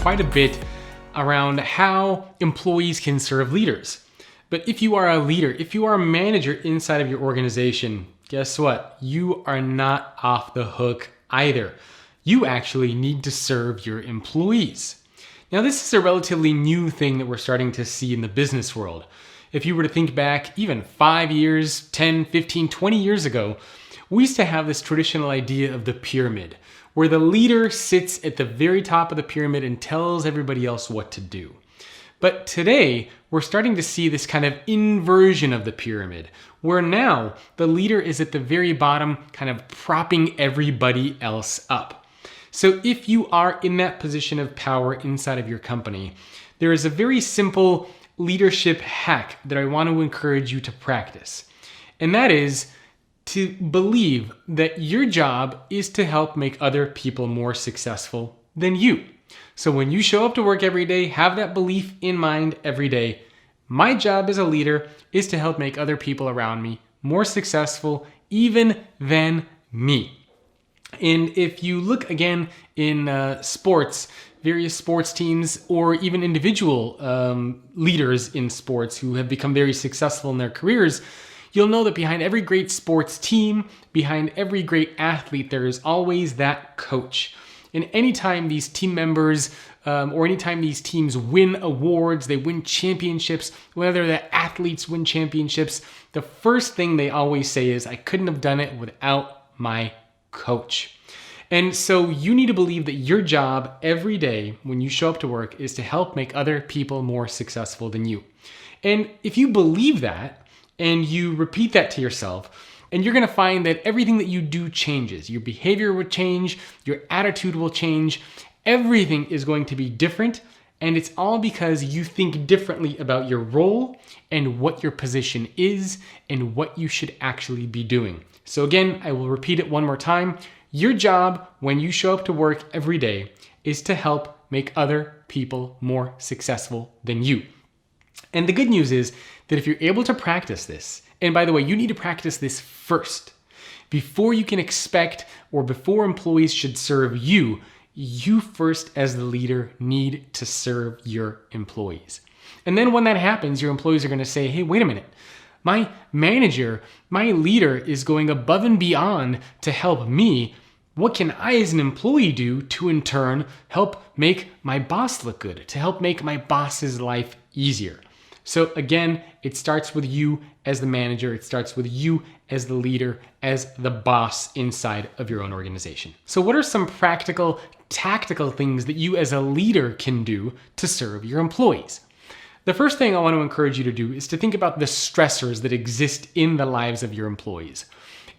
quite a bit around how employees can serve leaders. But if you are a leader, if you are a manager inside of your organization, guess what? You are not off the hook either. You actually need to serve your employees. Now, this is a relatively new thing that we're starting to see in the business world. If you were to think back even 5 years, 10, 15, 20 years ago, we used to have this traditional idea of the pyramid, where the leader sits at the very top of the pyramid and tells everybody else what to do. But today, we're starting to see this kind of inversion of the pyramid, where now the leader is at the very bottom, kind of propping everybody else up. So if you are in that position of power inside of your company, there is a very simple leadership hack that I want to encourage you to practice. And that is to believe that your job is to help make other people more successful than you. So when you show up to work every day, have that belief in mind every day. My job as a leader is to help make other people around me more successful even than me. And if you look again in sports, various sports teams, or even individual leaders in sports who have become very successful in their careers, you'll know that behind every great sports team, behind every great athlete, there is always that coach. And anytime these team members or anytime these teams win awards, they win championships, whether the athletes win championships, the first thing they always say is, I couldn't have done it without my coach. And so you need to believe that your job every day when you show up to work is to help make other people more successful than you. And if you believe that and you repeat that to yourself, and you're going to find that everything that you do changes. Your behavior will change, your attitude will change, everything is going to be different, and it's all because you think differently about your role and what your position is and what you should actually be doing. So again, I will repeat it one more time. Your job when you show up to work every day is to help make other people more successful than you. And the good news is that if you're able to practice this, and by the way, you need to practice this first. Before you can expect or before employees should serve you, you first as the leader need to serve your employees. And then when that happens, your employees are going to say, hey, wait a minute. My manager, my leader is going above and beyond to help me. What can I as an employee do to in turn help make my boss look good, to help make my boss's life easier? So again, it starts with you as the manager. It starts with you as the leader, as the boss inside of your own organization. So what are some practical, tactical things that you as a leader can do to serve your employees? The first thing I want to encourage you to do is to think about the stressors that exist in the lives of your employees.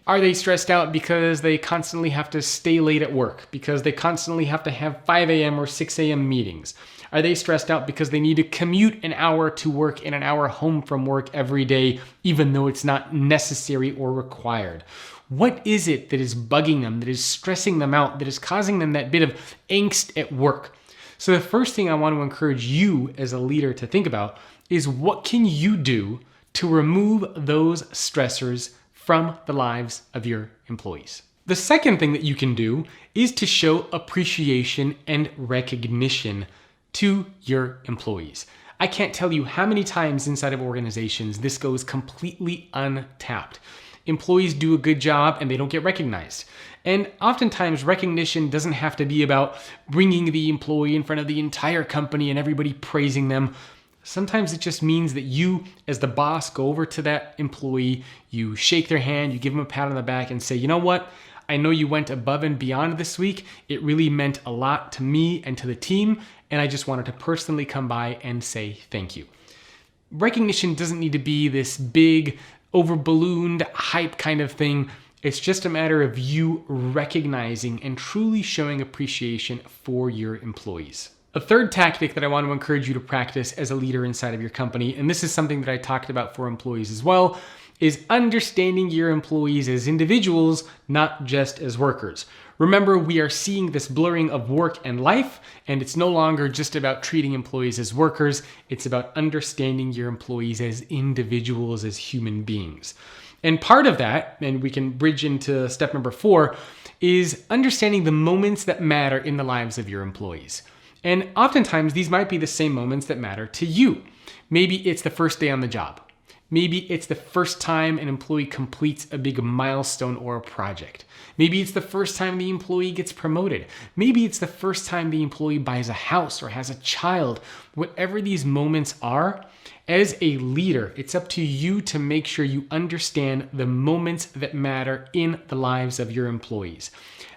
Are they stressed out because they constantly have to stay late at work, because they constantly have to have 5 a.m. or 6 a.m. meetings? Are they stressed out because they need to commute an hour to work and an hour home from work every day, even though it's not necessary or required? What is it that is bugging them, that is stressing them out, that is causing them that bit of angst at work? So the first thing I want to encourage you as a leader to think about is what can you do to remove those stressors from the lives of your employees? The second thing that you can do is to show appreciation and recognition to your employees. I can't tell you how many times inside of organizations this goes completely untapped. Employees do a good job and they don't get recognized. And oftentimes recognition doesn't have to be about bringing the employee in front of the entire company and everybody praising them. Sometimes it just means that you, as the boss, go over to that employee, you shake their hand, you give them a pat on the back and say, you know what? I know you went above and beyond this week. It really meant a lot to me and to the team, and I just wanted to personally come by and say thank you. Recognition doesn't need to be this big, over-ballooned hype kind of thing. It's just a matter of you recognizing and truly showing appreciation for your employees. A third tactic that I want to encourage you to practice as a leader inside of your company, and this is something that I talked about for employees as well, is understanding your employees as individuals, not just as workers. Remember, we are seeing this blurring of work and life, and it's no longer just about treating employees as workers. It's about understanding your employees as individuals, as human beings. And part of that, and we can bridge into step number 4, is understanding the moments that matter in the lives of your employees. And oftentimes these might be the same moments that matter to you. Maybe it's the first day on the job. Maybe it's the first time an employee completes a big milestone or a project. Maybe it's the first time the employee gets promoted. Maybe it's the first time the employee buys a house or has a child. Whatever these moments are, as a leader, it's up to you to make sure you understand the moments that matter in the lives of your employees.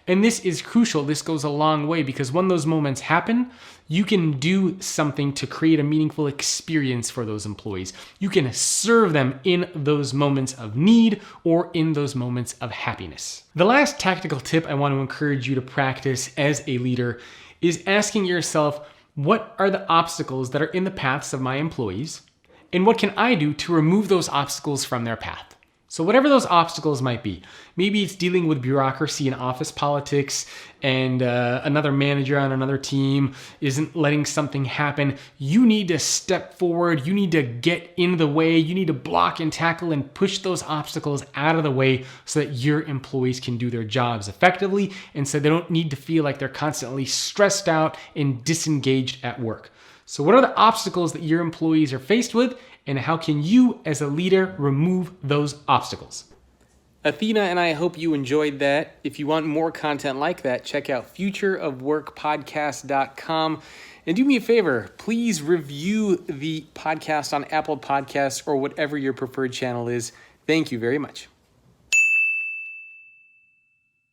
And this is crucial. This goes a long way because when those moments happen, you can do something to create a meaningful experience for those employees. You can serve them in those moments of need or in those moments of happiness. The last tactical tip I want to encourage you to practice as a leader is asking yourself, what are the obstacles that are in the paths of my employees? And what can I do to remove those obstacles from their path? So whatever those obstacles might be, maybe it's dealing with bureaucracy and office politics and another manager on another team isn't letting something happen. You need to step forward. You need to get in the way. You need to block and tackle and push those obstacles out of the way so that your employees can do their jobs effectively and so they don't need to feel like they're constantly stressed out and disengaged at work. So what are the obstacles that your employees are faced with? And how can you, as a leader, remove those obstacles? Athena and I hope you enjoyed that. If you want more content like that, check out futureofworkpodcast.com. And do me a favor, please review the podcast on Apple Podcasts or whatever your preferred channel is. Thank you very much.